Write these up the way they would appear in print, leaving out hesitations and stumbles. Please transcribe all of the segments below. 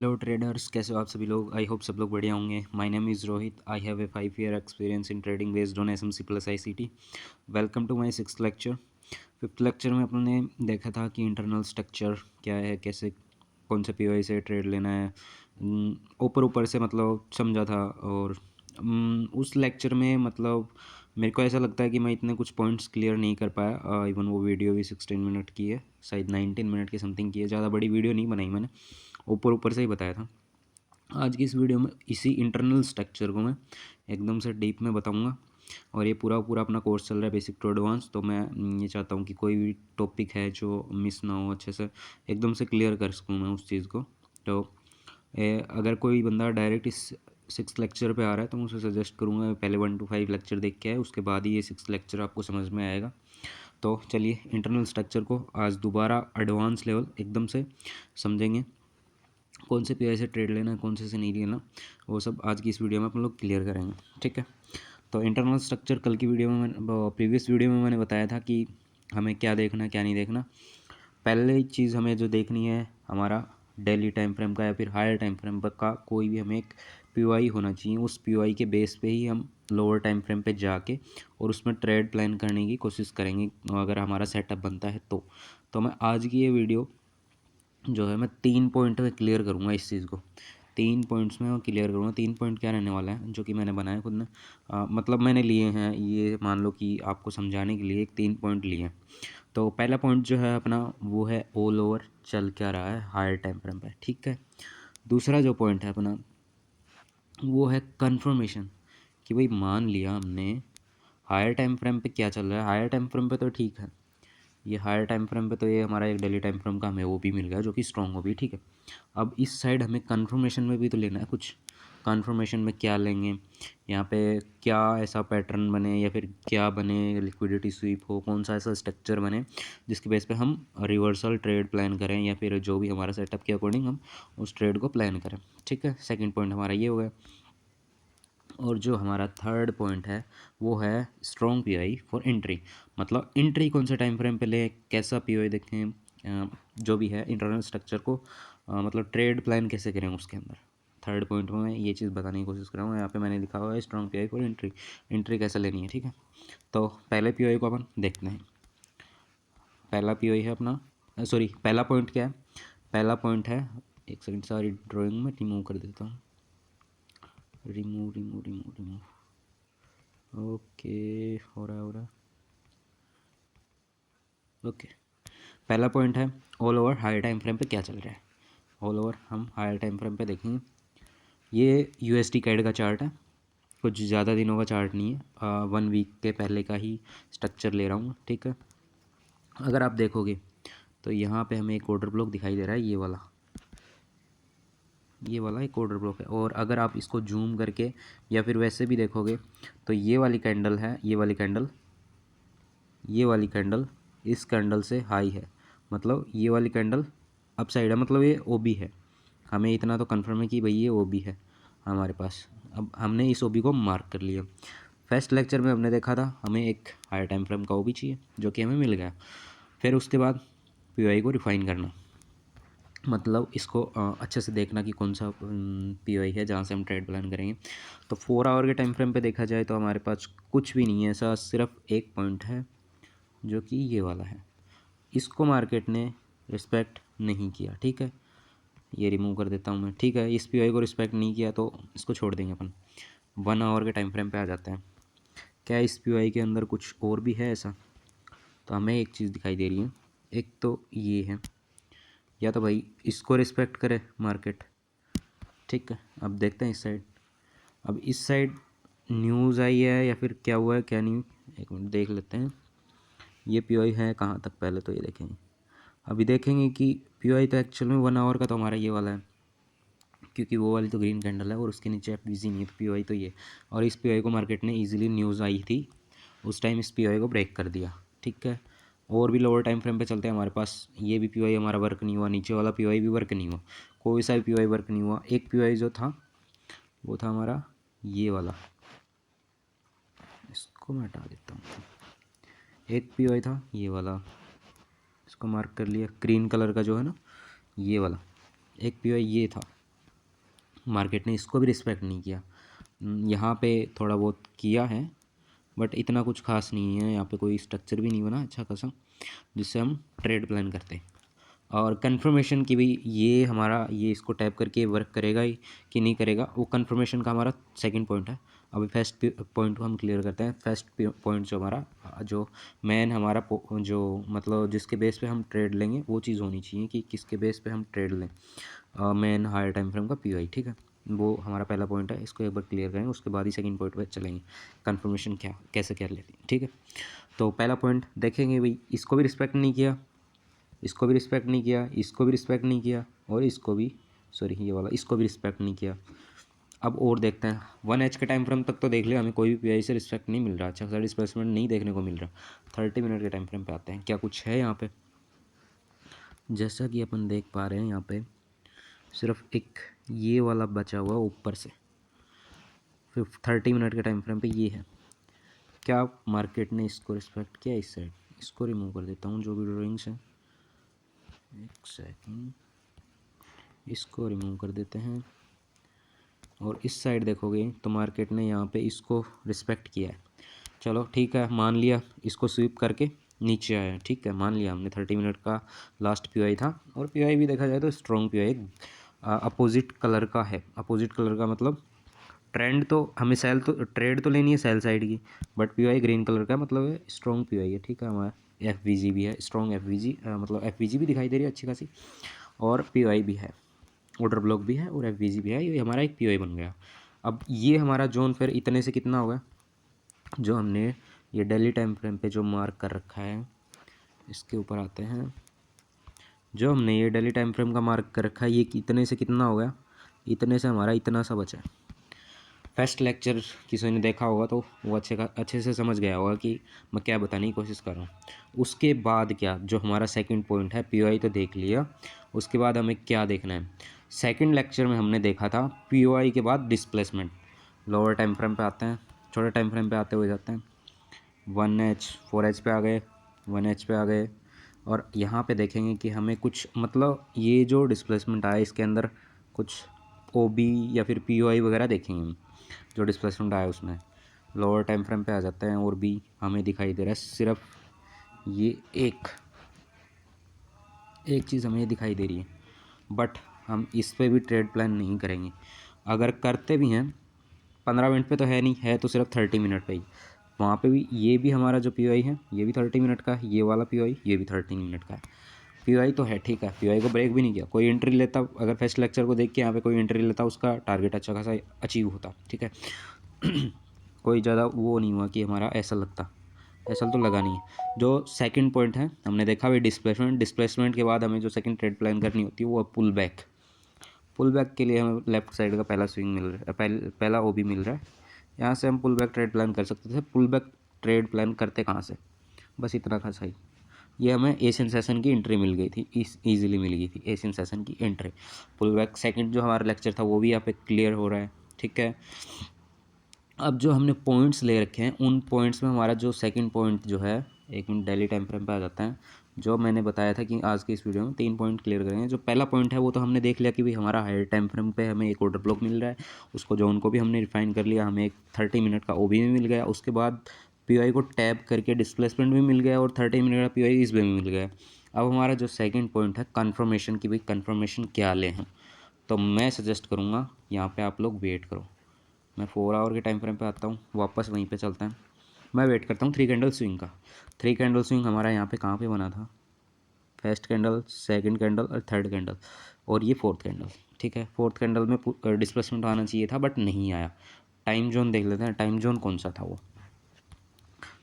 Hello traders, कैसे हो आप सभी लोग। आई होप सब लोग बढ़िया होंगे। My name is Rohit. I have a 5 year experience in trading based on SMC plus ICT. Welcome to my sixth lecture. Fifth lecture में अपने देखा था कि इंटरनल स्ट्रक्चर क्या है, कैसे कौन से पीओआई से ट्रेड लेना है, ऊपर ऊपर से मतलब समझा था। और उस लेक्चर में मतलब मेरे को ऐसा लगता है कि मैं इतने कुछ पॉइंट्स क्लियर नहीं कर पाया। इवन वो वीडियो भी 16 मिनट की है, शायद 19 मिनट की समथिंग की है। ज़्यादा बड़ी वीडियो नहीं बनाई मैंने, ऊपर ऊपर से ही बताया था। आज की इस वीडियो में इसी इंटरनल स्ट्रक्चर को मैं एकदम से डीप में बताऊंगा। और ये पूरा पूरा अपना कोर्स चल रहा है बेसिक टू एडवांस, तो मैं ये चाहता हूँ कि कोई भी टॉपिक है जो मिस ना हो, अच्छे से एकदम से क्लियर कर सकूँ मैं उस चीज़ को। तो अगर कोई बंदा डायरेक्ट इस सिक्स लेक्चर पे आ रहा है तो मैं उसे सजेस्ट करूँगा पहले 1 to 5 लेक्चर देख के आए, उसके बाद ही ये सिक्स लेक्चर आपको समझ में आएगा। तो चलिए इंटरनल स्ट्रक्चर को आज दोबारा एडवांस लेवल एकदम से समझेंगे। कौन से पेयर से ट्रेड लेना है, कौन से नहीं लेना, वो सब आज की इस वीडियो में अपन लोग क्लियर करेंगे। ठीक है। तो इंटरनल स्ट्रक्चर कल की वीडियो में प्रीवियस वीडियो में मैंने बताया था कि हमें क्या देखना है क्या नहीं देखना। पहले चीज़ हमें जो देखनी है हमारा डेली टाइम फ्रेम का या फिर हायर टाइम फ्रेम का कोई भी हमें एक पीओआई होना चाहिए। उस पीओआई के बेस पे ही हम लोअर टाइम फ्रेम पे जाके और उसमें ट्रेड प्लान करने की कोशिश करेंगे अगर हमारा सेटअप बनता है तो मैं आज की ये वीडियो जो है मैं 3 पॉइंट में क्लियर करूँगा इस चीज़ को। 3 पॉइंट्स में मैं क्लियर करूँगा। 3 पॉइंट क्या रहने वाला है जो कि मैंने बनाया खुद ने, मतलब मैंने लिए हैं, ये मान लो कि आपको समझाने के लिए एक 3 पॉइंट लिए हैं। तो पहला पॉइंट जो है अपना वो है ऑल ओवर चल क्या रहा है हायर टाइम फ्रेम पे। ठीक है। दूसरा जो पॉइंट है अपना वो है कन्फर्मेशन, कि भाई मान लिया हमने हायर टाइम फ्रेम पे क्या चल रहा है। हायर टाइम फ्रेम पे तो ठीक है, ये हायर टाइम फ्रेम पे तो ये हमारा एक डेली टाइम फ्रेम का हमें वो भी मिल गया जो कि स्ट्रॉन्ग हो भी। ठीक है। अब इस साइड हमें कन्फर्मेशन में भी तो लेना है कुछ। कन्फर्मेशन में क्या लेंगे, यहाँ पे क्या ऐसा पैटर्न बने या फिर क्या बने, लिक्विडिटी स्वीप हो, कौन सा ऐसा स्ट्रक्चर बने जिसके बेस पे हम रिवर्सल ट्रेड प्लान करें या फिर जो भी हमारा सेटअप के अकॉर्डिंग हम उस ट्रेड को प्लान करें। ठीक है। सेकेंड पॉइंट हमारा ये हो गया। और जो हमारा थर्ड पॉइंट है वो है स्ट्रॉन्ग पीआई फॉर एंट्री। मतलब एंट्री कौन से टाइम फ्रेम पे ले, कैसा पीआई देखें, जो भी है इंटरनल स्ट्रक्चर को मतलब ट्रेड प्लान कैसे करें उसके अंदर। थर्ड पॉइंट में मैं ये चीज़ बताने की कोशिश कर रहा हूँ। यहाँ पे मैंने लिखा हुआ है strong pi for entry, entry कैसे लेनी है। ठीक है। तो पहले पीआई को अपन देखते हैं। पहला पीआई है अपना, सॉरी पहला पॉइंट क्या है। पहला पॉइंट है, एक सेकंड सारी ड्राइंग में रिमूव कर देता हूँ। Remove remove remove remove. Okay, हो रहा। ओके। पहला पॉइंट है all over higher time frame पे क्या चल रहा है। ऑल ओवर हम हायर टाइम फ्रेम पे देखेंगे। ये यूएसडी कैड का चार्ट है, कुछ ज़्यादा दिनों का चार्ट नहीं है, 1 वीक के पहले का ही स्ट्रक्चर ले रहा हूँ। ठीक है। अगर आप देखोगे तो यहाँ पे हमें एक ऑर्डर ब्लॉक दिखाई दे रहा है, ये वाला एक ऑर्डर ब्लॉक है। और अगर आप इसको जूम करके या फिर वैसे भी देखोगे तो ये वाली कैंडल है, ये वाली कैंडल इस कैंडल से हाई है। मतलब ये वाली कैंडल अप साइड है, मतलब ये ओबी है। हमें इतना तो कंफर्म है कि भाई ये ओबी है हमारे पास। अब हमने इस ओबी को मार्क कर लिया। फर्स्ट लेक्चर में हमने देखा था हमें एक हायर टाइम फ्रेम का ओबी चाहिए जो कि हमें मिल गया। फिर उसके बाद पीओआई को रिफाइन करना, मतलब इसको अच्छे से देखना कि कौन सा पीओआई है जहाँ से हम ट्रेड प्लान करेंगे। तो 4 आवर के टाइम फ्रेम पे देखा जाए तो हमारे पास कुछ भी नहीं है ऐसा, सिर्फ एक पॉइंट है जो कि ये वाला है। इसको मार्केट ने रिस्पेक्ट नहीं किया। ठीक है। ये रिमूव कर देता हूँ मैं। ठीक है। इस पीओआई को रिस्पेक्ट नहीं किया तो इसको छोड़ देंगे अपन। 1 आवर के टाइम फ्रेम पे आ जाते हैं। क्या इस पीओआई के अंदर कुछ और भी है ऐसा? तो हमें एक चीज़ दिखाई दे रही है। एक तो ये है, या तो भाई इसको रिस्पेक्ट करे मार्केट। ठीक है। अब देखते हैं इस साइड। अब इस साइड न्यूज़ आई है या फिर क्या हुआ है क्या नहीं, एक मिनट देख लेते हैं। ये पीओआई है कहाँ तक, पहले तो ये देखेंगे। अभी देखेंगे कि पीओआई तो एक्चुअल में 1 आवर का तो हमारा ये वाला है, क्योंकि वो वाली तो ग्रीन कैंडल है और उसके नीचे एफवीजी नहीं है, तो पीओआई तो ये। और इस पीओआई को मार्केट ने इजीली, न्यूज़ आई थी उस टाइम, इस पीओआई को ब्रेक कर दिया। ठीक है। और भी लोअर टाइम फ्रेम पे चलते हैं। हमारे पास ये भी पीओआई हमारा वर्क नहीं हुआ, नीचे वाला पीओआई भी वर्क नहीं हुआ, कोई सा भी पीओआई वर्क नहीं हुआ। एक पीओआई जो था वो था हमारा ये वाला, इसको मैं हटा देता हूँ। एक पीओआई था ये वाला, इसको मार्क कर लिया, ग्रीन कलर का जो है ना, ये वाला एक पीओआई ये था। मार्केट ने इसको भी रिस्पेक्ट नहीं किया। यहाँ पे थोड़ा बहुत किया है बट इतना कुछ खास नहीं है। यहाँ पे कोई स्ट्रक्चर भी नहीं बना अच्छा खासा जिससे हम ट्रेड प्लान करते हैं। और कंफर्मेशन की भी ये हमारा ये इसको टैप करके वर्क करेगा ही कि नहीं करेगा, वो कंफर्मेशन का हमारा सेकंड पॉइंट है। अभी फर्स्ट पॉइंट को हम क्लियर करते हैं। फर्स्ट पॉइंट जो हमारा जो मेन हमारा जो मतलब जिसके बेस पे हम ट्रेड लेंगे वो चीज़ होनी चाहिए कि किसके बेस पे हम ट्रेड लें। मेन हायर टाइम फ्रेम का पीओआई, ठीक है, वो हमारा पहला पॉइंट है। इसको एक बार क्लियर करेंगे उसके बाद ही सेकंड पॉइंट पे चलेंगे कंफर्मेशन क्या कैसे कर लेती है, ठीक है। तो पहला पॉइंट देखेंगे भाई, इसको भी रिस्पेक्ट नहीं किया, इसको भी रिस्पेक्ट नहीं किया, इसको भी रिस्पेक्ट नहीं किया और इसको भी, सॉरी ये वाला, इसको भी रिस्पेक्ट नहीं किया। अब और देखते हैं 1H के टाइम फ्रेम तक तो देख लिया, हमें कोई भी पीआई से रिस्पेक्ट नहीं मिल रहा, अच्छा खासा डिस्प्लेसमेंट नहीं देखने को मिल रहा। 30 मिनट के टाइम फ्रेम पे आते हैं, क्या कुछ है यहाँ पे। जैसा कि अपन देख पा रहे हैं यहाँ पे सिर्फ एक ये वाला बचा हुआ ऊपर से 30 मिनट के टाइम फ्रेम पे ये है। क्या मार्केट ने इसको रिस्पेक्ट किया? इस साइड इसको रिमूव कर देता हूँ जो भी ड्राइंग्स हैं, एक सेकंड, इसको रिमूव कर देते हैं। और इस साइड देखोगे तो मार्केट ने यहाँ पे इसको रिस्पेक्ट किया है। चलो ठीक है, मान लिया, इसको स्वीप करके नीचे आया, ठीक है, मान लिया हमने 30 मिनट का लास्ट पीआई था। और पीआई भी देखा जाए तो स्ट्रॉन्ग पीआई अपोजिट कलर का है। अपोजिट कलर का मतलब ट्रेंड तो हमें सेल तो ट्रेड तो लेनी है सेल साइड की, बट पीआई ग्रीन कलर का मतलब स्ट्रॉन्ग पीआई है, ठीक है। हमारा एफवीजी भी है, स्ट्रॉन्ग एफवीजी, मतलब एफवीजी भी दिखाई दे रही है अच्छी खासी, और पीआई भी है, ऑर्डर ब्लॉक भी है और एफवीजी भी है। ये हमारा एक पीआई बन गया। अब ये हमारा जोन फिर इतने से कितना होगा, जो हमने ये डेली टाइम फ्रेम पे जो मार्क कर रखा है, इसके ऊपर आते हैं। जो हमने ये डेली टाइम फ्रेम का मार्क कर रखा है ये इतने से कितना होगा, इतने से हमारा इतना सा बचा है। फर्स्ट लेक्चर किसी ने देखा होगा तो वो अच्छे से समझ गया होगा कि मैं क्या बताने की कोशिश कर रहा हूँ। उसके बाद क्या, जो हमारा सेकंड पॉइंट है, पीओआई तो देख लिया, उसके बाद हमें क्या देखना है। सेकंड लेक्चर में हमने देखा था पीओआई के बाद डिस्प्लेसमेंट। लोअर टाइम फ्रेम पे आते हैं, छोटे टाइम फ्रेम पे आते हुए जाते हैं। 1H 4H पे आ गए, 1H पे आ गए, और यहाँ पे देखेंगे कि हमें कुछ मतलब ये जो डिस्प्लेसमेंट आया इसके अंदर कुछ ओबी या फिर पीओआई वगैरह देखेंगे हम, जो डिस्प्लेसमेंट आया उसमें। लोअर टाइम फ्रेम पे आ जाते हैं और भी हमें दिखाई दे रहा है सिर्फ ये एक चीज़ हमें दिखाई दे रही है, बट हम इस पे भी ट्रेड प्लान नहीं करेंगे। अगर करते भी हैं 15 मिनट पे तो है नहीं, है तो सिर्फ 30 मिनट पे ही। वहाँ पे भी ये भी हमारा जो पीओआई है ये भी 30 मिनट का है, ये वाला पीओआई ये भी 30 मिनट का है। पीओआई तो है, ठीक है, पीओआई को ब्रेक भी नहीं किया। कोई एंट्री लेता, अगर फर्स्ट लेक्चर को देख के यहाँ पे कोई एंट्री लेता उसका टारगेट अच्छा खासा अचीव होता, ठीक है। कोई ज़्यादा वो नहीं हुआ कि हमारा ऐसा लगता, ऐसा तो लगा नहीं है। जो सेकंड पॉइंट है हमने देखा भाई डिस्प्लेसमेंट। डिस्प्लेसमेंट के बाद हमें जो सेकंड ट्रेड प्लान करनी होती है वो है पुल बैक। पुल बैक के लिए हमें लेफ्ट साइड का पहला स्विंग मिल रहा है, पहला ओबी मिल रहा है। यहाँ से हम पुल बैक ट्रेड प्लान कर सकते थे। पुल बैक ट्रेड प्लान करते कहाँ से, बस इतना खास ही। ये हमें एशियन सेशन की एंट्री मिल गई थी, ईजिली मिल गई थी एशियन सेशन की एंट्री। पुल बैक सेकंड जो हमारा लेक्चर था वो भी यहाँ पे क्लियर हो रहा है, ठीक है। अब जो हमने पॉइंट्स ले रखे हैं उन पॉइंट्स में हमारा जो सेकंड पॉइंट जो है, एक मिनट डेली टाइम फ्रेम पे आ जाता है। जो मैंने बताया था कि आज के इस वीडियो में 3 पॉइंट क्लियर करेंगे। जो पहला पॉइंट है वो तो हमने देख लिया कि भाई हमारा हायर टाइम फ्रेम पे हमें एक ऑर्डर ब्लॉक मिल रहा है, उसको जोन को भी हमने रिफाइन कर लिया, हमें एक 30 मिनट का ओबी भी मिल गया। उसके बाद पीओआई को टैप करके डिस्प्लेसमेंट भी मिल गया और 30 मिनट का पीओआई इसमें भी मिल गया। अब हमारा जो सेकेंड पॉइंट है कन्फर्मेशन की, भाई कन्फर्मेशन क्या लें हम, तो मैं सजेस्ट करूँगा यहाँ पर आप लोग वेट करो। मैं 4 आवर के टाइम फ्रेम पे आता हूँ, वापस वहीं पे चलता है। मैं वेट करता हूँ 3 कैंडल स्विंग का। 3 कैंडल स्विंग हमारा यहाँ पे कहाँ पे बना था, फर्स्ट कैंडल, सेकंड कैंडल और थर्ड कैंडल, और ये फोर्थ कैंडल, ठीक है। फोर्थ कैंडल में डिस्प्लेसमेंट आना चाहिए था बट नहीं आया। टाइम जोन देख लेते हैं, टाइम जोन कौन सा था,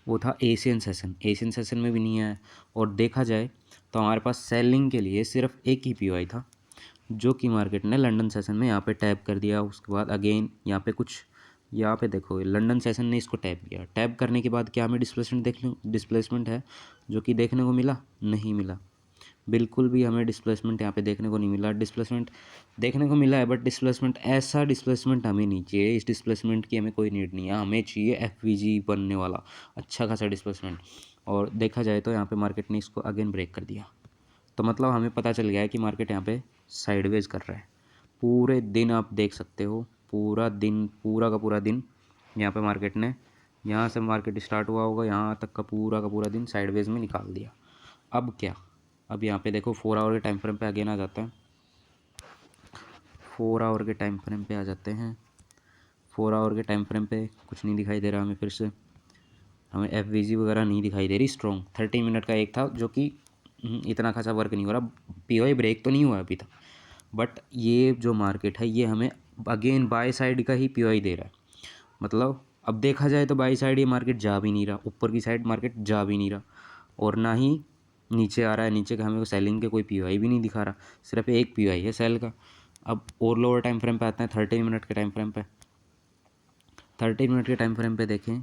वो था एशियन सेशन। एशियन सेशन में भी नहीं आया। और देखा जाए तो हमारे पास सेलिंग के लिए सिर्फ एक ही पीओआई था जो कि मार्केट ने लंदन सेशन में यहाँ पे टैप कर दिया। उसके बाद अगेन यहाँ पे कुछ, यहाँ पे देखोगे लंदन सेशन ने इसको टैप किया। टैप करने के बाद क्या हमें डिस्प्लेसमेंट है जो कि देखने को मिला, नहीं मिला, बिल्कुल भी हमें डिस्प्लेसमेंट यहाँ पे देखने को नहीं मिला। डिस्प्लेसमेंट देखने को मिला है बट डिस्प्लेसमेंट, ऐसा डिस्प्लेसमेंट हमें नहीं चाहिए। इस डिस्प्लेसमेंट की हमें कोई नीड नहीं है, हमें चाहिए एफवीजी बनने वाला अच्छा खासा डिस्प्लेसमेंट। और देखा जाए तो यहाँ पे मार्केट ने इसको अगेन ब्रेक कर दिया, तो मतलब हमें पता चल गया है कि मार्केट यहाँ पे साइडवेज कर रहा है। पूरे दिन आप देख सकते हो, पूरा दिन, पूरा का पूरा दिन यहाँ पे मार्केट ने, यहाँ से मार्केट स्टार्ट हुआ होगा, यहाँ तक का पूरा दिन साइडवेज में निकाल दिया। अब क्या, अब यहाँ पे देखो 4 आवर के टाइम फ्रेम पे अगेन आ जाता है, 4 आवर के टाइम फ्रेम पे आ जाते हैं। 4 आवर के टाइम फ्रेम पे कुछ नहीं दिखाई दे रहा हमें, फिर से हमें एफ वगैरह नहीं दिखाई दे रही स्ट्रॉन्ग। 30 मिनट का एक था जो कि इतना खासा वर्क नहीं हो रहा, पी ब्रेक तो नहीं हुआ अभी तक, बट ये जो मार्केट है ये हमें अगेन बाय साइड का ही पी दे रहा है। मतलब अब देखा जाए तो बाई साइड ये मार्केट जा भी नहीं रहा, ऊपर की साइड मार्केट जा भी नहीं रहा, और ना ही नीचे आ रहा है। नीचे का हमें सेलिंग के कोई पीओआई भी नहीं दिखा रहा, सिर्फ एक पीओआई है सेल का। अब और लोअर टाइम फ्रेम पे आते हैं, 30 मिनट के टाइम फ्रेम पे। 30 मिनट के टाइम फ्रेम पे देखें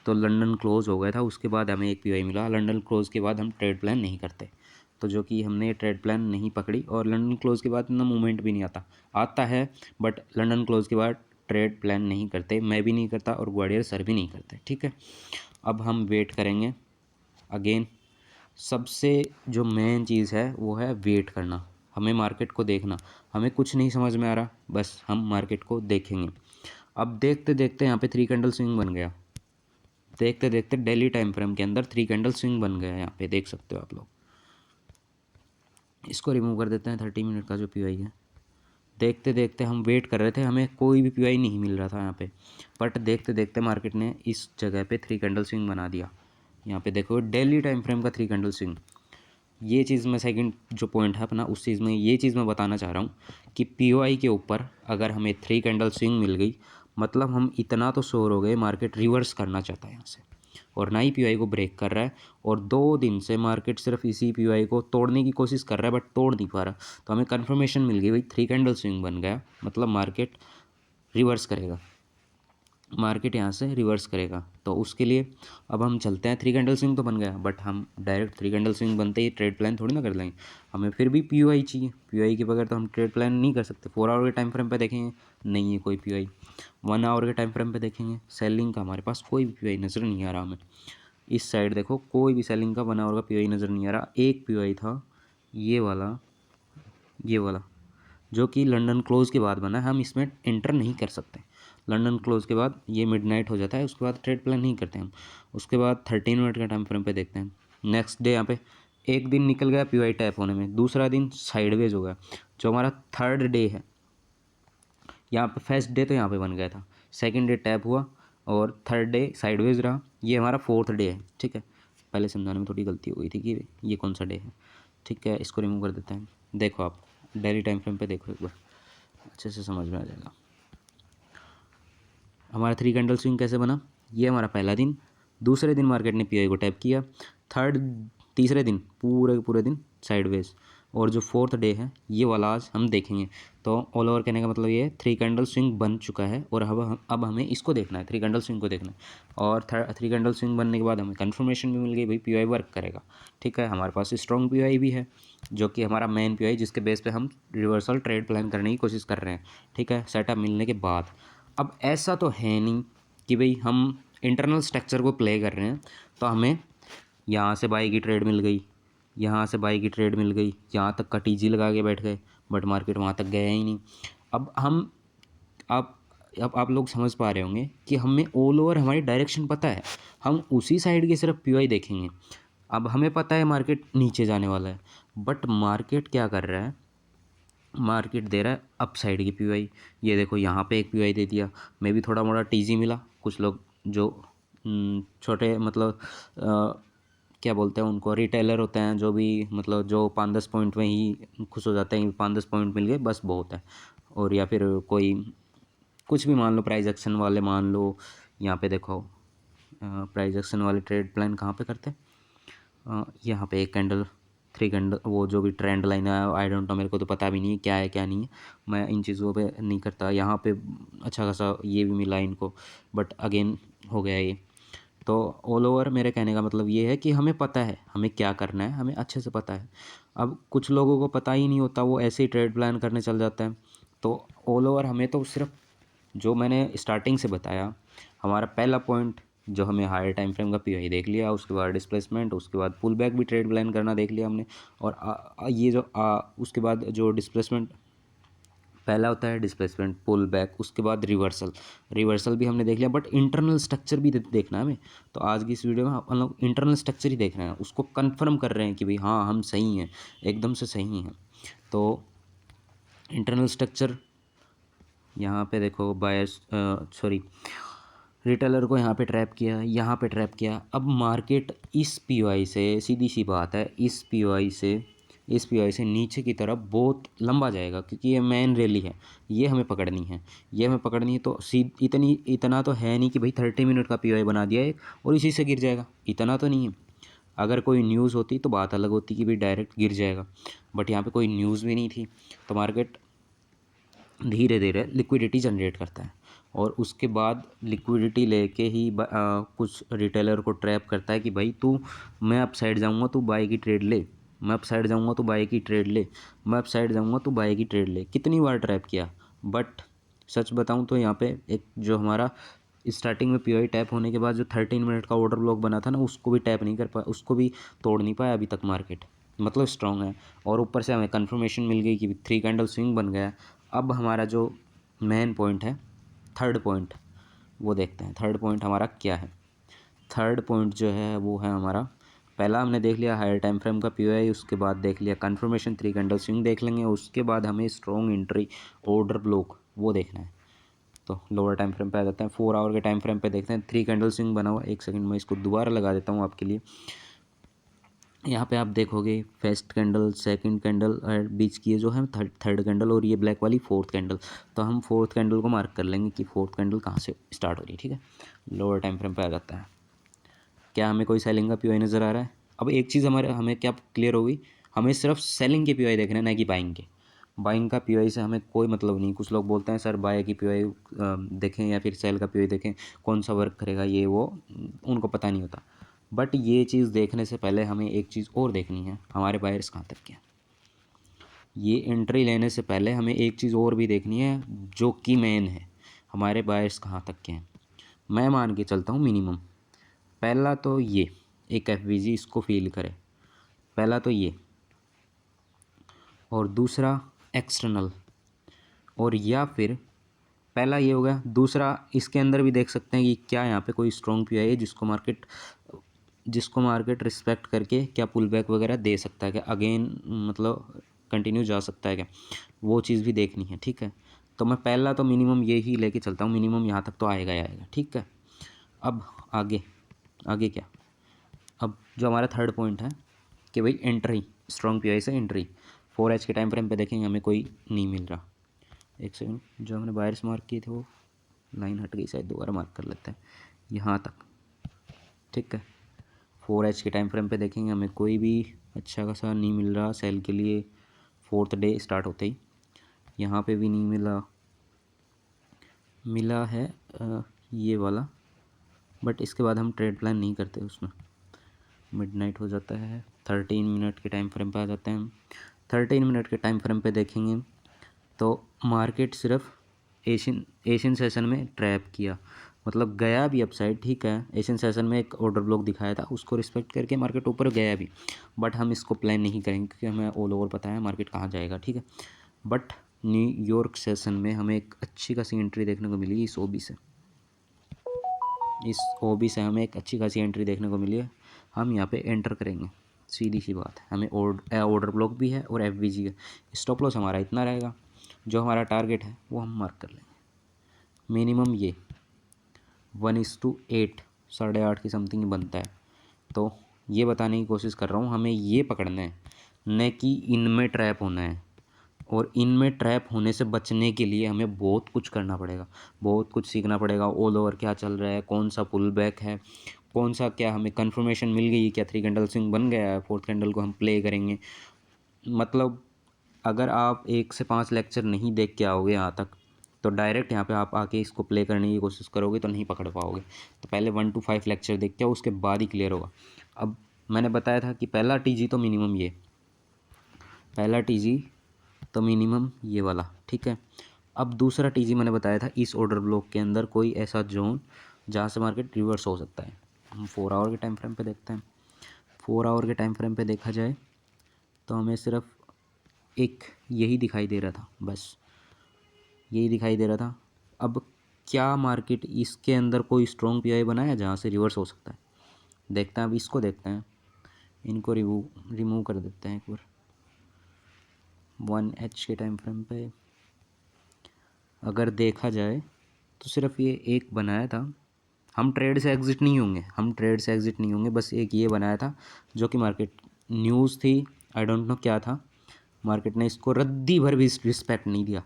तो लंदन क्लोज़ हो गया था, उसके बाद हमें एक पीओआई मिला। लंदन क्लोज़ के बाद हम ट्रेड प्लान नहीं करते, तो जो कि हमने ट्रेड प्लान नहीं पकड़ी, और लंदन क्लोज़ के बाद इतना मूवमेंट भी नहीं आता है, बट लंदन क्लोज़ के बाद ट्रेड प्लान नहीं करते, मैं भी नहीं करता और ग्वालियर सर भी नहीं करते, ठीक है। अब हम वेट करेंगे। अगेन सबसे जो मेन चीज़ है वो है वेट करना, हमें मार्केट को देखना। हमें कुछ नहीं समझ में आ रहा, बस हम मार्केट को देखेंगे। अब देखते देखते यहाँ पे 3 कैंडल स्विंग बन गया, देखते देखते डेली टाइम फ्रेम के अंदर 3 कैंडल स्विंग बन गया, यहाँ पे देख सकते हो आप लोग। इसको रिमूव कर देते हैं, 30 मिनट का जो पीओआई है। देखते देखते हम वेट कर रहे थे, हमें कोई भी पीओआई नहीं मिल रहा था यहाँ पे, बट देखते देखते मार्केट ने इस जगह पे 3 कैंडल स्विंग बना दिया। यहाँ पे देखो डेली टाइम फ्रेम का 3 कैंडल स्विंग। ये चीज़ मैं सेकंड जो पॉइंट है अपना, उस चीज़ में ये चीज़ मैं बताना चाह रहा हूँ कि पीओआई के ऊपर अगर हमें 3 कैंडल स्विंग मिल गई, मतलब हम इतना तो श्योर हो गए मार्केट रिवर्स करना चाहता है यहाँ से, और ना ही पीओआई को ब्रेक कर रहा है। और 2 दिन से मार्केट सिर्फ इसी पीओआई को तोड़ने की कोशिश कर रहा है, बट तोड़ नहीं पा रहा। तो हमें कन्फर्मेशन मिल गई भाई 3 कैंडल स्विंग बन गया, मतलब मार्केट रिवर्स करेगा, मार्केट यहाँ से रिवर्स करेगा। तो उसके लिए अब हम चलते हैं। 3 कैंडल स्विंग तो बन गया, बट हम डायरेक्ट 3 कैंडल स्विंग बनते ही ट्रेड प्लान थोड़ी ना कर लेंगे, हमें फिर भी पीओआई चाहिए। पीओआई के बगैर तो हम ट्रेड प्लान नहीं कर सकते। 4 आवर के टाइम फ्रेम पे देखेंगे, नहीं है कोई पीओआई। 1 आवर के टाइम फ्रेम पे देखेंगे, सेलिंग का हमारे पास कोई भी पीओआई नज़र नहीं आ रहा हमें। इस साइड देखो कोई भी सेलिंग का 1 आवर का पीओआई नज़र नहीं आ रहा। एक पीओआई था ये वाला, ये वाला जो कि लंदन क्लोज़ के बाद बना है, हम इसमें एंटर नहीं कर सकते। लंदन क्लोज़ के बाद ये मिडनाइट हो जाता है, उसके बाद ट्रेड प्लान नहीं करते हम। उसके बाद 13 मिनट का टाइम फ्रेम पे देखते हैं। नेक्स्ट डे यहाँ पे एक दिन निकल गया पीओआई टैप होने में, दूसरा दिन साइडवेज हो गया। जो हमारा थर्ड डे है, यहाँ पे फर्स्ट डे तो यहाँ पे बन गया था, सेकंड डे टैप हुआ और थर्ड डे साइडवेज रहा। ये हमारा फोर्थ डे है, ठीक है। पहले समझाने में थोड़ी गलती हो गई थी कि ये कौन सा डे है, ठीक है। इसको रिमूव कर देते हैं। देखो आप डेली टाइम फ्रेम पे देखो एक बार, अच्छे से समझ में आ जाएगा। हमारा 3 कैंडल स्विंग कैसे बना, ये हमारा पहला दिन, दूसरे दिन मार्केट ने पीआई को टैप किया, तीसरे दिन पूरे दिन साइडवेज, और जो फोर्थ डे है ये वाला आज हम देखेंगे। तो ऑल ओवर कहने का मतलब ये है 3 कैंडल स्विंग बन चुका है, और अब हमें इसको देखना है, 3 कैंडल स्विंग को देखना है। और 3 कैंडल स्विंग बनने के बाद हमें कंफर्मेशन भी मिल गई भाई पीआई वर्क करेगा, ठीक है। हमारे पास स्ट्रॉन्ग पीआई भी है, जो कि हमारा मेन पीआई, जिसके बेस पे हम रिवर्सल ट्रेड प्लान करने की कोशिश कर रहे हैं, ठीक है, सेटअप मिलने के बाद। अब ऐसा तो है नहीं कि भाई हम इंटरनल स्ट्रक्चर को प्ले कर रहे हैं, तो हमें यहाँ से बाई की ट्रेड मिल गई, यहाँ से बाई की ट्रेड मिल गई, यहाँ तक का टीजी लगा के बैठ गए, बट मार्केट वहाँ तक गया ही नहीं। अब हम आप अब आप लोग समझ पा रहे होंगे कि हमें ऑल ओवर हमारी डायरेक्शन पता है, हम उसी साइड की सिर्फ पीओआई देखेंगे। अब हमें पता है मार्केट नीचे जाने वाला है, बट मार्केट क्या कर रहा है, मार्केट दे रहा है अप साइड की पीओआई। ये देखो यहाँ पे एक पीओआई दे दिया, मे भी थोड़ा मोड़ा टीजी मिला। कुछ लोग जो छोटे मतलब क्या बोलते हैं उनको, रिटेलर होते हैं, जो भी मतलब जो 5-10 पॉइंट में ही खुश हो जाते हैं, 5-10 पॉइंट मिल गए बस बहुत है। और या फिर कोई कुछ भी मान लो, प्राइस एक्शन वाले मान लो। यहाँ पे देखो प्राइस एक्शन वाले ट्रेड प्लान कहाँ पे करते हैं, यहाँ पे एक कैंडल, 3 कैंडल, वो जो भी ट्रेंड लाइन है आई डोंट नो, मेरे को तो पता भी नहीं है क्या है क्या नहीं है, मैं इन चीज़ों पे नहीं करता। यहाँ पे अच्छा खासा ये भी मिला इनको, बट अगेन हो गया ये। तो ऑल ओवर मेरे कहने का मतलब ये है कि हमें पता है हमें क्या करना है, हमें अच्छे से पता है। अब कुछ लोगों को पता ही नहीं होता, वो ऐसे ही ट्रेड प्लान करने चल जाते हैं। तो ऑल ओवर हमें तो सिर्फ जो मैंने स्टार्टिंग से बताया, हमारा पहला पॉइंट जो हमें हायर टाइम फ्रेम का पीओआई देख लिया, उसके बाद डिस्प्लेसमेंट, उसके बाद पुल बैक भी ट्रेड प्लान करना देख लिया हमने। और ये जो उसके बाद जो डिस्प्लेसमेंट पहला होता है डिस्प्लेसमेंट, पुल बैक, उसके बाद रिवर्सल। रिवर्सल भी हमने देख लिया, बट इंटरनल स्ट्रक्चर भी देखना है हमें। तो आज की इस वीडियो में हम लोग इंटरनल स्ट्रक्चर ही देख रहे हैं, उसको कंफर्म कर रहे हैं कि भाई हाँ हम सही हैं, एकदम से सही हैं। तो इंटरनल स्ट्रक्चर यहाँ पे देखो, बायर्स सॉरी रिटेलर को यहाँ पे ट्रैप किया, यहाँ पे ट्रैप किया। अब मार्केट इस पीओआई से, सीधी सी बात है, इस पीओआई से नीचे की तरफ बहुत लंबा जाएगा, क्योंकि ये मेन रैली है, ये हमें पकड़नी है, ये हमें पकड़नी है। तो इतना तो है नहीं कि भाई 30 मिनट का पीओआई बना दिया है और इसी से गिर जाएगा, इतना तो नहीं है। अगर कोई न्यूज़ होती तो बात अलग होती कि भाई डायरेक्ट गिर जाएगा, बट यहाँ पे कोई न्यूज़ भी नहीं थी। तो मार्केट धीरे धीरे लिक्विडिटी जनरेट करता है, और उसके बाद लिक्विडिटी लेके ही कुछ रिटेलर को ट्रैप करता है कि भाई तू, मैं अप साइड जाऊँगा तू बाय की ट्रेड ले, मैं अप साइड जाऊँगा तो बाय की ट्रेड ले, मैं अप साइड जाऊँगा तो बाय की ट्रेड ले। कितनी बार ट्रैप किया, बट सच बताऊँ तो यहाँ पे एक जो हमारा स्टार्टिंग में पीओआई टैप होने के बाद जो 13 मिनट का ऑर्डर ब्लॉक बना था ना, उसको भी टैप नहीं कर पाया, उसको भी तोड़ नहीं पाया अभी तक मार्केट, मतलब स्ट्रांग है। और ऊपर से हमें कंफर्मेशन मिल गई कि 3 कैंडल स्विंग बन गया। अब हमारा जो मेन पॉइंट है, थर्ड पॉइंट, वो देखते हैं थर्ड पॉइंट हमारा क्या है। थर्ड पॉइंट जो है वो है हमारा, पहला हमने देख लिया हायर टाइम फ्रेम का पीओआई, उसके बाद देख लिया कंफर्मेशन, 3 कैंडल स्विंग देख लेंगे, उसके बाद हमें स्ट्रॉन्ग एंट्री ऑर्डर ब्लॉक वो देखना है। तो लोअर टाइम फ्रेम पे आ जाते हैं, 4 आवर के टाइम फ्रेम पे देखते हैं। 3 कैंडल स्विंग बना हुआ, एक सेकंड में इसको दोबारा लगा देता हूँ आपके लिए। यहाँ पे आप देखोगे फर्स्ट कैंडल, सेकंड कैंडल और बीच की ये जो है थर्ड कैंडल, और ये ब्लैक वाली फोर्थ कैंडल। तो हम फोर्थ कैंडल को मार्क कर लेंगे कि फोर्थ कैंडल कहाँ से स्टार्ट हो रही है, ठीक है। लोअर टाइम फ्रेम पे आ जाता है। क्या हमें कोई सेलिंग का पीओआई नज़र आ रहा है? अब एक चीज़ हमें क्या क्लियर होगी, हमें सिर्फ सेलिंग के पीओआई देखना है, ना कि बाइंग के। बाइंग का पीओआई से हमें कोई मतलब नहीं। कुछ लोग बोलते हैं सर बाय की पीओआई देखें या फिर सेल का पीओआई देखें, कौन सा वर्क करेगा, ये वो उनको पता नहीं होता। बट ये चीज़ देखने से पहले हमें एक चीज़ और देखनी है, हमारे बायर्स कहाँ तक के हैं। ये एंट्री लेने से पहले हमें एक चीज़ और भी देखनी है, जो कि मेन है, हमारे बायर्स कहाँ तक के हैं। मैं मान के चलता हूँ मिनिमम, पहला तो ये एक एफवीजी इसको फील करे, पहला तो ये, और दूसरा एक्सटर्नल, और या फिर पहला ये हो गया, दूसरा इसके अंदर भी देख सकते हैं कि क्या यहाँ पे कोई स्ट्रॉन्ग पीआई है जिसको मार्केट रिस्पेक्ट करके क्या पुल बैक वगैरह दे सकता है, क्या अगेन मतलब कंटिन्यू जा सकता है क्या, वो चीज़ भी देखनी है, ठीक है। तो मैं पहला तो मिनिमम ये ही लेके चलता हूँ, मिनिमम यहाँ तक तो आएगा ही आएगा, ठीक है। अब आगे आगे क्या, अब जो हमारा थर्ड पॉइंट है कि भाई एंट्री, स्ट्रॉन्ग पीआई से एंट्री 4H के टाइम फ्रेम पे देखेंगे, हमें कोई नहीं मिल रहा। एक सेकंड, जो हमने बायर्स मार्क किए थे वो लाइन हट गई शायद, दोबारा मार्क कर लेते हैं यहाँ तक, ठीक है। 4H के टाइम फ्रेम पे देखेंगे, हमें कोई भी अच्छा खासा नहीं मिल रहा सेल के लिए, फोर्थ डे स्टार्ट होते ही यहाँ पे भी नहीं मिला है ये वाला, बट इसके बाद हम ट्रेड प्लान नहीं करते, उसमें मिडनाइट हो जाता है। 13 मिनट के टाइम फ्रेम पे आ जाते हैं हम। 13 मिनट के टाइम फ्रेम पे देखेंगे तो मार्केट सिर्फ एशियन सेशन में ट्रैप किया, मतलब गया भी अपसाइड, ठीक है। एशियन सेशन में एक ऑर्डर ब्लॉक दिखाया था, उसको रिस्पेक्ट करके मार्केट ऊपर गया भी, बट हम इसको प्लान नहीं करेंगे क्योंकि हमें ऑल ओवर पता है मार्केट कहाँ जाएगा, ठीक है। बट न्यूयॉर्क सेशन में हमें एक अच्छी खासी एंट्री देखने को मिली इस ओबी से हमें एक अच्छी खासी एंट्री देखने को मिली है। हम यहाँ पे एंटर करेंगे, सीधी सी बात है। हमें ऑर्डर ब्लॉक भी है और एफवीजी है। स्टॉप लॉस हमारा इतना रहेगा, जो हमारा टारगेट है वो हम मार्क कर लेंगे। मिनिमम ये 1:8, 8.5 की समथिंग ही बनता है। तो ये बताने की कोशिश कर रहा हूँ, हमें ये पकड़ना है, न कि इनमें ट्रैप होना है। और इनमें ट्रैप होने से बचने के लिए हमें बहुत कुछ करना पड़ेगा, बहुत कुछ सीखना पड़ेगा। ऑल ओवर क्या चल रहा है, कौन सा पुल बैक है, कौन सा क्या, हमें कंफर्मेशन मिल गई, क्या 3 कैंडल स्विंग बन गया है, फोर्थ कैंडल को हम प्ले करेंगे। मतलब अगर आप 1 से 5 लेक्चर नहीं देख के आओगे यहाँ तक, तो डायरेक्ट यहाँ पे आप आके इसको प्ले करने की कोशिश करोगे तो नहीं पकड़ पाओगे। तो पहले 1 to 5 लेक्चर देख के आओ, उसके बाद ही क्लियर होगा। अब मैंने बताया था कि पहला टीजी तो मिनिमम ये, पहला टीजी तो मिनिमम ये वाला, ठीक है। अब दूसरा टीजी मैंने बताया था, इस ऑर्डर ब्लॉक के अंदर कोई ऐसा जोन जहाँ से मार्केट रिवर्स हो सकता है। हम 4 आवर के टाइम फ्रेम पे देखते हैं। 4 आवर के टाइम फ्रेम पे देखा जाए तो हमें सिर्फ एक यही दिखाई दे रहा था बस, यही दिखाई दे रहा था। अब क्या मार्केट इसके अंदर कोई स्ट्रॉन्ग पीआई बनाया जहाँ से रिवर्स हो सकता है, देखते हैं। अब इसको देखते हैं, इनको रिमूव कर देते हैं एक बार। 1H के टाइम फ्रेम पे अगर देखा जाए तो सिर्फ ये एक बनाया था। हम ट्रेड से एग्ज़िट नहीं होंगे, हम ट्रेड से एग्ज़िट नहीं होंगे, बस एक ये बनाया था जो कि मार्केट न्यूज़ थी, आई डोंट नो क्या था। मार्केट ने इसको रद्दी भर भी रिस्पेक्ट नहीं दिया,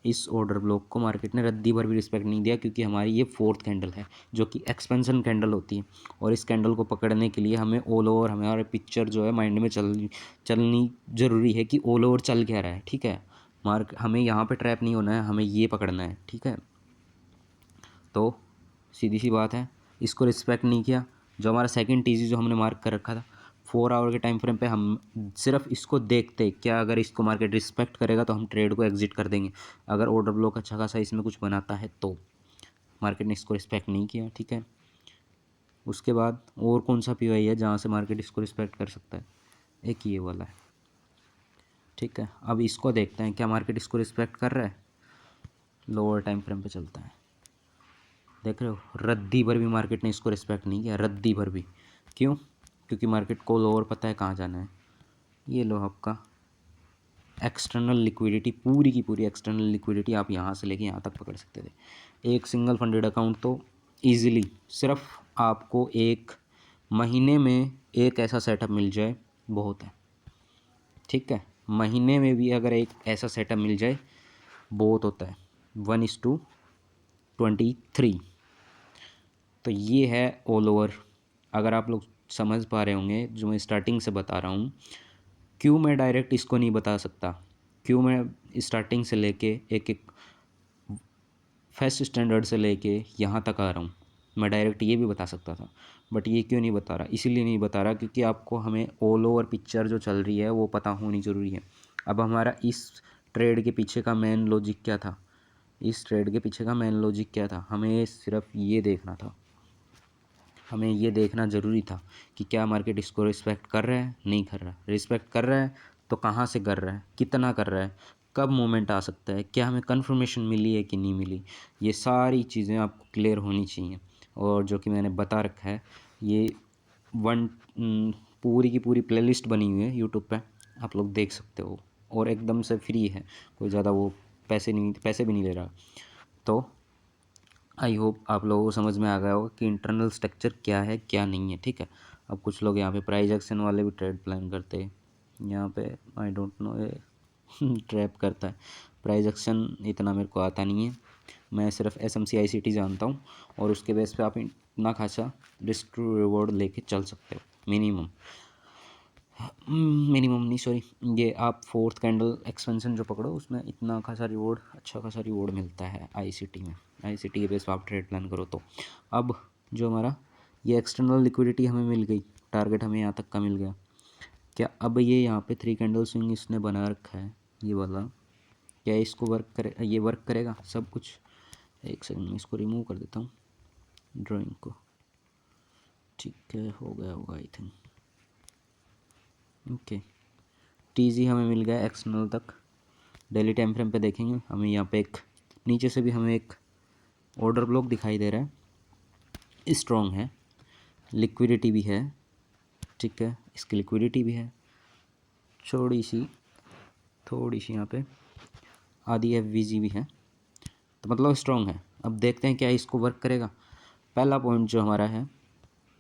इस ऑर्डर ब्लॉक को मार्केट ने रद्दी भर भी रिस्पेक्ट नहीं दिया, क्योंकि हमारी ये फोर्थ कैंडल है जो कि एक्सपेंशन कैंडल होती है। और इस कैंडल को पकड़ने के लिए हमें ऑल ओवर हमारे पिक्चर जो है माइंड में चलनी ज़रूरी है कि ऑल ओवर चल क्या रहा है, ठीक है। हमें यहाँ पे ट्रैप नहीं होना है, हमें ये पकड़ना है, ठीक है। तो सीधी सी बात है, इसको रिस्पेक्ट नहीं किया। जो हमारा सेकंड टीजी जो हमने मार्क कर रखा था 4 आवर के टाइम फ्रेम पे, हम सिर्फ इसको देखते क्या अगर इसको मार्केट रिस्पेक्ट करेगा तो हम ट्रेड को एग्जिट कर देंगे। अगर ऑर्डर ब्लॉक अच्छा खासा इसमें कुछ बनाता है तो मार्केट ने इसको रिस्पेक्ट नहीं किया, ठीक है। उसके बाद और कौन सा पीवाई है जहाँ से मार्केट इसको रिस्पेक्ट कर सकता है, एक ये वाला है, ठीक है। अब इसको देखते हैं क्या मार्केट इसको रिस्पेक्ट कर रहा है। लोअर टाइम फ्रेम पे चलता है, देख रहे हो, रद्दी भर भी मार्केट ने इसको रिस्पेक्ट नहीं किया, रद्दी भर भी। क्यों? क्योंकि मार्केट को लोअर पता है कहाँ जाना है। ये लो आपका एक्सटर्नल लिक्विडिटी, पूरी की पूरी एक्सटर्नल लिक्विडिटी आप यहाँ से लेके यहाँ तक पकड़ सकते थे। एक सिंगल फंडेड अकाउंट तो ईजिली सिर्फ आपको एक महीने में एक ऐसा सेटअप मिल जाए बहुत है, ठीक है। महीने में भी अगर एक ऐसा सेटअप मिल जाए बहुत होता है, 1:23। तो ये है ऑल ओवर। अगर आप लोग समझ पा रहे होंगे जो मैं स्टार्टिंग से बता रहा हूँ, क्यों मैं डायरेक्ट इसको नहीं बता सकता, क्यों मैं स्टार्टिंग से लेके एक एक फर्स्ट स्टैंडर्ड से लेके यहाँ तक आ रहा हूँ। मैं डायरेक्ट ये भी बता सकता था, बट ये क्यों नहीं बता रहा, इसीलिए नहीं बता रहा क्योंकि आपको हमें ऑल ओवर पिक्चर जो चल रही है वो पता होनी ज़रूरी है। अब हमारा इस ट्रेड के पीछे का मेन लॉजिक क्या था, इस ट्रेड के पीछे का मेन लॉजिक क्या था, हमें सिर्फ ये देखना था, हमें ये देखना ज़रूरी था कि क्या मार्केट इसको रिस्पेक्ट कर रहा है, नहीं कर रहा। रिस्पेक्ट कर रहा है तो कहाँ से कर रहा है, कितना कर रहा है, कब मोमेंट आ सकता है, क्या हमें कन्फर्मेशन मिली है कि नहीं मिली। ये सारी चीज़ें आपको क्लियर होनी चाहिए। और जो कि मैंने बता रखा है, ये पूरी की पूरी प्लेलिस्ट बनी हुई है यूट्यूब पे, आप लोग देख सकते हो। और एकदम से फ्री है, कोई ज़्यादा वो पैसे भी नहीं ले रहा। तो आई होप आप लोगों को समझ में आ गया होगा कि इंटरनल स्ट्रक्चर क्या है क्या नहीं है, ठीक है। अब कुछ लोग यहाँ पे प्राइस एक्शन वाले भी ट्रेड प्लान करते हैं, यहाँ पे आई डोंट नो ये ट्रैप करता है। प्राइस एक्शन इतना मेरे को आता नहीं है, मैं सिर्फ SMCICT जानता हूँ, और उसके बेस पे आप इतना खासा रिस्क टू रिवॉर्ड लेके चल सकते हो मिनिमम। मिनिमम नहीं, सॉरी, ये आप फोर्थ कैंडल एक्सपेंशन जो पकड़ो उसमें इतना खासा रिवॉर्ड, अच्छा खासा रिवॉर्ड मिलता है ICT में। ICT के बेस पर आप ट्रेड प्लान करो तो। अब जो हमारा ये एक्सटर्नल लिक्विडिटी हमें मिल गई, टारगेट हमें यहाँ तक का मिल गया। क्या अब ये यहाँ पे 3 कैंडल स्विंग इसने बना रखा है ये वाला, क्या इसको वर्क करे, ये वर्क करेगा सब कुछ। एक सेकंड में इसको रिमूव कर देता हूँ ड्राइंग को, ठीक है, हो गया होगा आई थिंक। ओके, TG हमें मिल गया एक्सटर्नल तक। डेली टाइम फ्रेम पे देखेंगे, हमें यहाँ पे एक नीचे से भी हमें एक ऑर्डर ब्लॉक दिखाई दे रहा है, स्ट्रॉन्ग है, लिक्विडिटी भी है, ठीक है, इसकी लिक्विडिटी भी है थोड़ी सी यहाँ पे आधी FVG भी है, तो मतलब स्ट्रॉन्ग है। अब देखते हैं क्या इसको वर्क करेगा। पहला पॉइंट जो हमारा है,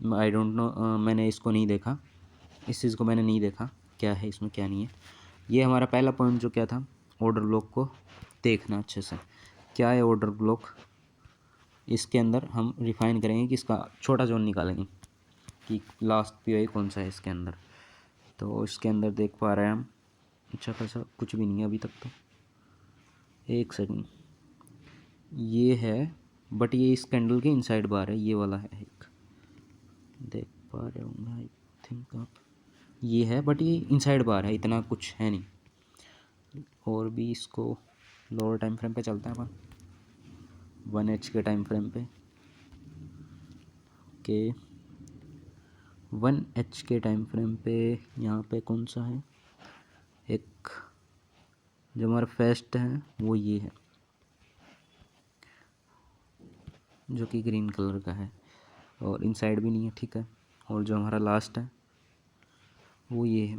आई डोंट नो, मैंने इसको नहीं देखा, इस चीज़ को मैंने नहीं देखा क्या है इसमें क्या नहीं है। ये हमारा पहला पॉइंट जो क्या था, ऑर्डर ब्लॉक को देखना अच्छे से, क्या है ऑर्डर ब्लॉक। इसके अंदर हम रिफाइन करेंगे कि इसका छोटा जोन निकालेंगे कि लास्ट PI कौन सा है इसके अंदर। तो इसके अंदर देख पा रहे हैं हम, अच्छा खासा कुछ भी नहीं है अभी तक तो। एक सेकंड, ये है, बट ये इस कैंडल के इनसाइड बार है, ये वाला है एक, देख पा रहे होंगे आई थिंक आप, ये है, बट ये इनसाइड बार है, इतना कुछ है नहीं। और भी इसको लोअर टाइम फ्रेम पे चलते हैं अपन, 1H के टाइम फ्रेम पे के 1H के टाइम फ्रेम पे यहाँ पे कौन सा है, एक जो हमारा फर्स्ट है वो ये है, जो कि ग्रीन कलर का है और इनसाइड भी नहीं है, ठीक है। और जो हमारा लास्ट है वो ये है।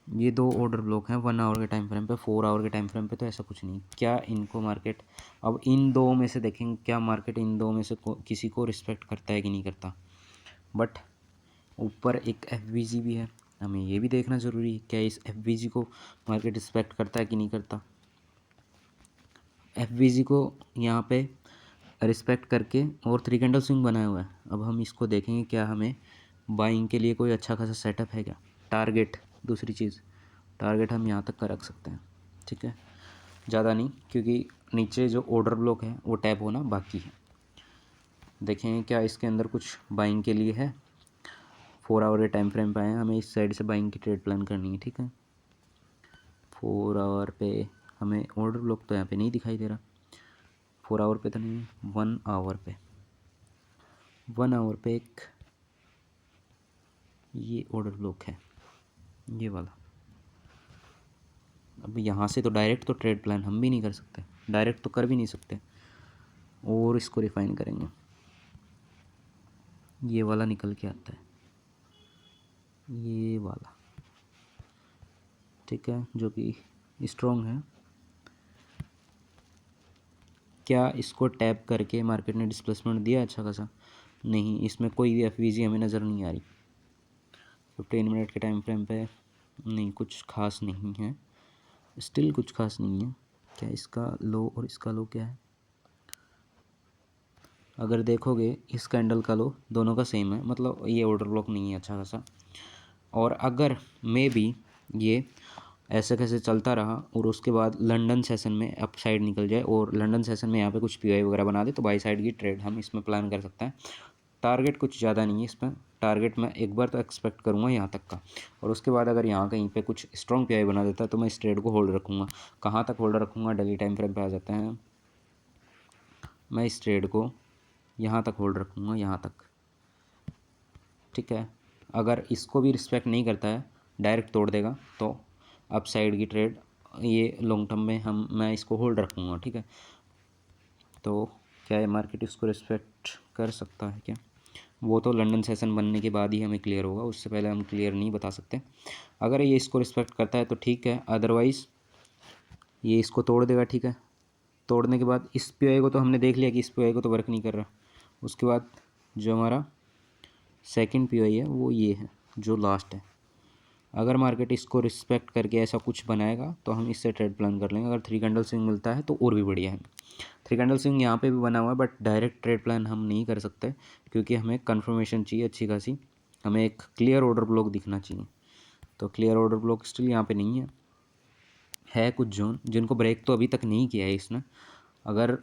ये 2 ऑर्डर ब्लॉक हैं 1 आवर के टाइम फ्रेम पे, 4 आवर के टाइम फ्रेम पे तो ऐसा कुछ नहीं। क्या इनको मार्केट, अब इन दो में से देखेंगे क्या मार्केट इन दो में से किसी को रिस्पेक्ट करता है कि नहीं करता। बट ऊपर एक एफ भी है, हमें ये भी देखना ज़रूरी है क्या इस एफ को मार्केट रिस्पेक्ट करता है कि नहीं करता। एफ को यहाँ पे रिस्पेक्ट करके और 3 कैंडल स्विंग बनाया हुआ है। अब हम इसको देखेंगे क्या हमें बाइंग के लिए कोई अच्छा खासा सेटअप है क्या। टारगेट, दूसरी चीज़, टारगेट हम यहाँ तक का रख सकते हैं, ठीक है, ज़्यादा नहीं, क्योंकि नीचे जो ऑर्डर ब्लॉक है वो टैप होना बाकी है। देखेंगे क्या इसके अंदर कुछ बाइंग के लिए है। 4 आवर के टाइम फ्रेम पे आए हैं, हमें इस साइड से बाइंग की ट्रेड प्लान करनी है, ठीक है। 4 आवर पे हमें ऑर्डर ब्लॉक तो यहाँ पे नहीं दिखाई दे रहा, 4 आवर पे तो नहीं है, 1 आवर पे, 1 आवर पे एक ये ऑर्डर ब्लॉक है, ये वाला। अब यहाँ से तो डायरेक्ट तो ट्रेड प्लान हम भी नहीं कर सकते, डायरेक्ट तो कर भी नहीं सकते, और इसको रिफाइन करेंगे। ये वाला निकल के आता है, ये वाला, ठीक है, जो कि स्ट्रॉन्ग है। क्या इसको टैप करके मार्केट ने डिस्प्लेसमेंट दिया अच्छा खासा? नहीं, इसमें कोई भी एफ हमें नज़र नहीं आ रही। 15 मिनट के टाइम फ्रेम पे नहीं, कुछ खास नहीं है, स्टिल कुछ खास नहीं है। क्या इसका लो और इसका लो क्या है? अगर देखोगे इस कैंडल का लो दोनों का सेम है, मतलब ये ऑर्डर ब्लॉक नहीं है अच्छा खासा। और अगर मे बी ये ऐसे कैसे चलता रहा और उसके बाद लंदन सेशन में अप साइड निकल जाए और लंदन सेशन में यहाँ पे कुछ पीआई वगैरह बना दे, तो बाई साइड की ट्रेड हम इसमें प्लान कर सकते हैं। टारगेट कुछ ज़्यादा नहीं है इसमें, टारगेट मैं एक बार तो एक्सपेक्ट करूँगा यहाँ तक का, और उसके बाद अगर यहाँ कहीं पे कुछ स्ट्रॉन्ग पीआई बना देता है तो मैं इस ट्रेड को होल्ड रखूँगा। कहाँ तक होल्ड रखूँगा? डेली टाइम फ्रेम पे आ जाते हैं, मैं इस ट्रेड को यहाँ तक होल्ड रखूँगा, यहाँ तक, ठीक है। अगर इसको भी रिस्पेक्ट नहीं करता है, डायरेक्ट तोड़ देगा, तो अप साइड की ट्रेड ये लॉन्ग टर्म में मैं इसको होल्ड रखूँगा, ठीक है। तो क्या ये मार्केट इसको रिस्पेक्ट कर सकता है क्या? वो तो लंदन सेशन बनने के बाद ही हमें क्लियर होगा, उससे पहले हम क्लियर नहीं बता सकते। अगर ये इसको रिस्पेक्ट करता है तो ठीक है, अदरवाइज़ ये इसको तोड़ देगा, ठीक है। तोड़ने के बाद इस पीआई को तो हमने देख लिया कि इस पीआई को तो वर्क नहीं कर रहा। उसके बाद जो हमारा सेकंड पीआई है वो ये है जो लास्ट है। अगर मार्केट इसको रिस्पेक्ट करके ऐसा कुछ बनाएगा तो हम इससे ट्रेड प्लान कर लेंगे। अगर 3 कैंडल स्विंग मिलता है तो और भी बढ़िया है। 3 कैंडल स्विंग यहाँ पे भी बना हुआ है, बट डायरेक्ट ट्रेड प्लान हम नहीं कर सकते क्योंकि हमें कंफर्मेशन चाहिए अच्छी खासी, हमें एक क्लियर ऑर्डर ब्लॉक दिखना चाहिए। तो क्लियर ऑर्डर ब्लॉक स्टिल यहाँ पे नहीं है कुछ जोन जिनको ब्रेक तो अभी तक नहीं किया है इसने। अगर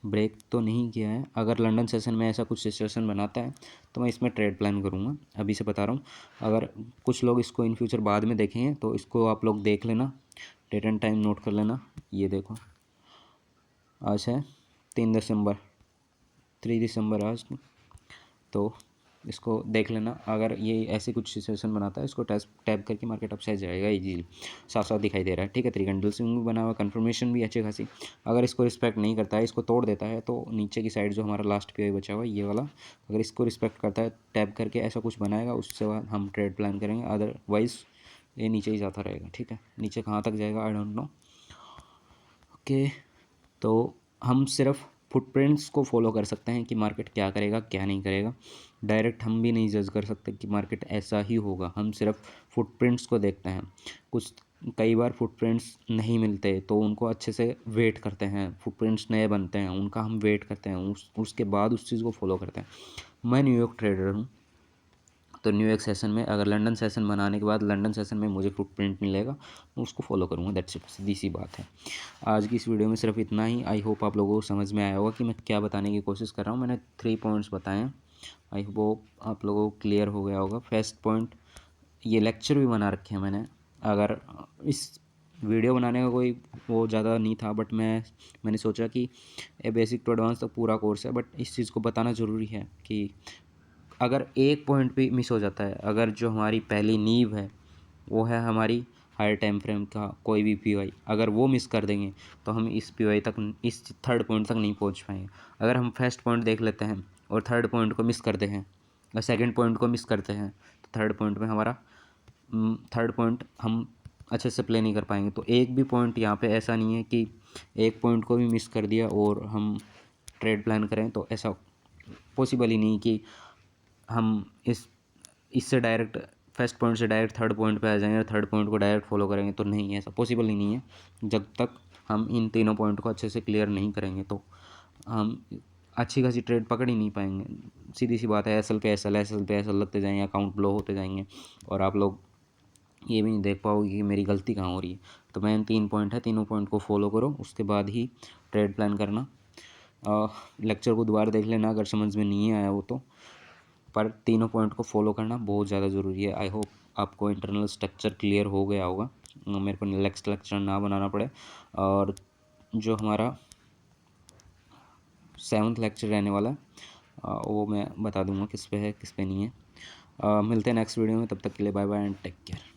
ब्रेक तो नहीं किया है, अगर लंदन सेशन में ऐसा कुछ सिचुएशन बनाता है तो मैं इसमें ट्रेड प्लान करूँगा, अभी से बता रहा हूँ। अगर कुछ लोग इसको इन फ्यूचर बाद में देखेंगे तो इसको आप लोग देख लेना, डेट एंड टाइम नोट कर लेना। ये देखो आज है 3 दिसंबर आज, तो इसको देख लेना। अगर ये ऐसे कुछ सिचुएशन बनाता है इसको टैप करके मार्केट अप साइड जाएगा इजीली, साफ साफ दिखाई दे रहा है, ठीक है। 3 कैंडल स्विंग भी बना हुआ, कंफर्मेशन भी अच्छी खासी। अगर इसको रिस्पेक्ट नहीं करता है, इसको तोड़ देता है, तो नीचे की साइड जो हमारा लास्ट पीआई बचा हुआ है ये वाला, अगर इसको रिस्पेक्ट करता है टैप करके ऐसा कुछ बनाएगा, उससे बाद हम ट्रेड प्लान करेंगे। अदरवाइज़ ये नीचे ही जाता रहेगा, ठीक है। नीचे कहाँ तक जाएगा आई डोंट नो। ओके, तो हम सिर्फ फुटप्रिंट्स को फॉलो कर सकते हैं कि मार्केट क्या करेगा क्या नहीं करेगा। डायरेक्ट हम भी नहीं जज कर सकते कि मार्केट ऐसा ही होगा, हम सिर्फ फुटप्रिंट्स को देखते हैं। कुछ कई बार फुटप्रिंट्स नहीं मिलते तो उनको अच्छे से वेट करते हैं, फुटप्रिंट्स नए बनते हैं उनका हम वेट करते हैं, उसके बाद उस चीज़ को फॉलो करते हैं। मैं न्यूयॉर्क ट्रेडर हूँ, तो न्यूयॉर्क सेशन में अगर लंदन सेशन बनाने के बाद लंदन सेशन में मुझे फुटप्रिंट मिलेगा, मैं उसको फॉलो करूँगा, दैट्स इट, सीधी सी बात है। आज की इस वीडियो में सिर्फ इतना ही। आई होप आप लोगों को समझ में आया होगा कि मैं क्या बताने की कोशिश कर रहा हूँ। मैंने 3 पॉइंट्स बताए हैं, आई होप आप लोगों को क्लियर हो गया होगा। फर्स्ट पॉइंट, ये लेक्चर भी बना रखे हैं मैंने, अगर इस वीडियो बनाने का कोई वो ज़्यादा नहीं था, बट मैंने सोचा कि ए बेसिक टू एडवांस तो पूरा कोर्स है, बट इस चीज़ को बताना ज़रूरी है कि अगर एक पॉइंट भी मिस हो जाता है, अगर जो हमारी पहली नींव है वो है हमारी हायर टाइम फ्रेम का कोई भी पीवाई, अगर वो मिस कर देंगे तो हम इस पीवाई तक, इस थर्ड पॉइंट तक नहीं पहुंच पाएंगे। अगर हम फर्स्ट पॉइंट देख लेते हैं और थर्ड पॉइंट को मिस करते हैं और सेकंड पॉइंट को मिस करते हैं तो थर्ड पॉइंट में हमारा थर्ड पॉइंट हम अच्छे से प्ले नहीं कर पाएंगे। तो एक भी पॉइंट यहाँ पे ऐसा नहीं है कि एक पॉइंट को भी मिस कर दिया और हम ट्रेड प्लान करें, तो ऐसा पॉसिबल ही नहीं कि हम इससे डायरेक्ट फर्स्ट पॉइंट से डायरेक्ट थर्ड पॉइंट पे आ जाएंगे और थर्ड पॉइंट को डायरेक्ट फॉलो करेंगे, तो नहीं, ऐसा पॉसिबल ही नहीं है। जब तक हम इन तीनों पॉइंट को अच्छे से क्लियर नहीं करेंगे तो हम अच्छी खासी ट्रेड पकड़ ही नहीं पाएंगे। सीधी सी बात है, एसएल पे एसएल, एसएल पे एसएल लगते जाएंगे, अकाउंट ब्लो होते जाएंगे और आप लोग ये भी नहीं देख पाओगे कि मेरी गलती कहाँ हो रही है। तो मेन 3 पॉइंट है, तीनों पॉइंट को फॉलो करो, उसके बाद ही ट्रेड प्लान करना। लेक्चर को दोबारा देख लेना अगर समझ में नहीं आया वो तो, पर तीनों पॉइंट को फॉलो करना बहुत ज़्यादा ज़रूरी है। आई होप आपको इंटरनल स्ट्रक्चर क्लियर हो गया होगा, मेरे को नेक्स्ट लेक्चर ना बनाना पड़े। और जो हमारा 7th लेक्चर रहने वाला है वो मैं बता दूंगा किस पे है किस पे नहीं है। मिलते हैं नेक्स्ट वीडियो में, तब तक के लिए bye bye and take care.